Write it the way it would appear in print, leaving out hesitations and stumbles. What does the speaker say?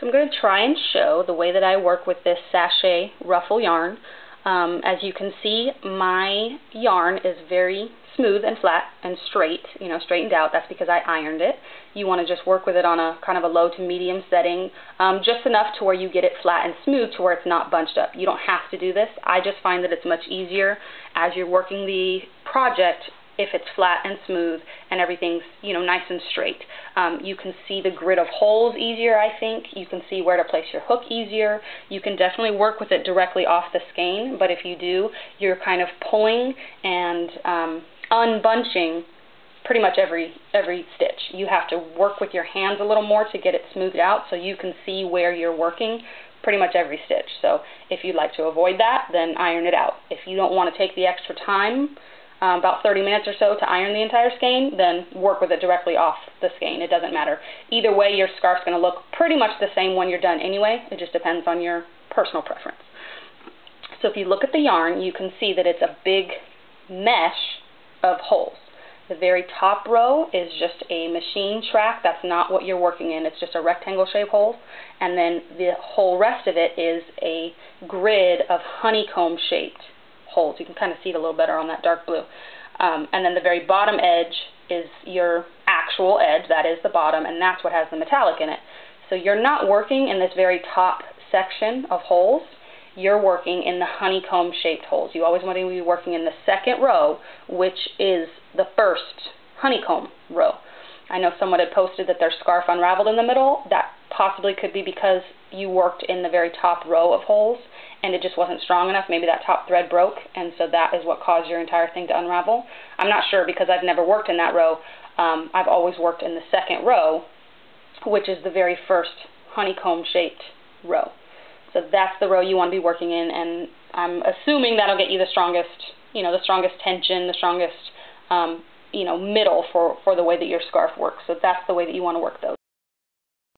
So I'm going to try and show the way that I work with this sachet ruffle yarn. As you can see, my yarn is very smooth and flat and straight, straightened out. That's because I ironed it. You want to just work with it on a kind of a low to medium setting, just enough to where you get it flat and smooth to where it's not bunched up. You don't have to do this. I just find that it's much easier as you're working the project if it's flat and smooth and everything's, nice and straight. You can see the grid of holes easier, I think. You can see where to place your hook easier. You can definitely work with it directly off the skein, but if you do, you're kind of pulling and unbunching pretty much every stitch. You have to work with your hands a little more to get it smoothed out so you can see where you're working pretty much every stitch. So if you'd like to avoid that, then iron it out. If you don't want to take the extra time, about 30 minutes or so to iron the entire skein, then work with it directly off the skein. It doesn't matter. Either way, your scarf's going to look pretty much the same when you're done anyway. It just depends on your personal preference. So if you look at the yarn, you can see that it's a big mesh of holes. The very top row is just a machine track. That's not what you're working in. It's just a rectangle shape hole. And then the whole rest of it is a grid of honeycomb shaped holes. You can kind of see it a little better on that dark blue. And then the very bottom edge is your actual edge. That is the bottom, and that's what has the metallic in it. So you're not working in this very top section of holes. You're working in the honeycomb shaped holes. You always want to be working in the second row, which is the first honeycomb row. I know someone had posted that their scarf unraveled in the middle. That possibly could be because you worked in the very top row of holes and it just wasn't strong enough. Maybe that top thread broke, and so that is what caused your entire thing to unravel. I'm not sure because I've never worked in that row. I've always worked in the second row, which is the very first honeycomb shaped row. So that's the row you want to be working in, and I'm assuming that'll get you the strongest, the strongest tension, the strongest, middle for the way that your scarf works. So that's the way that you want to work those.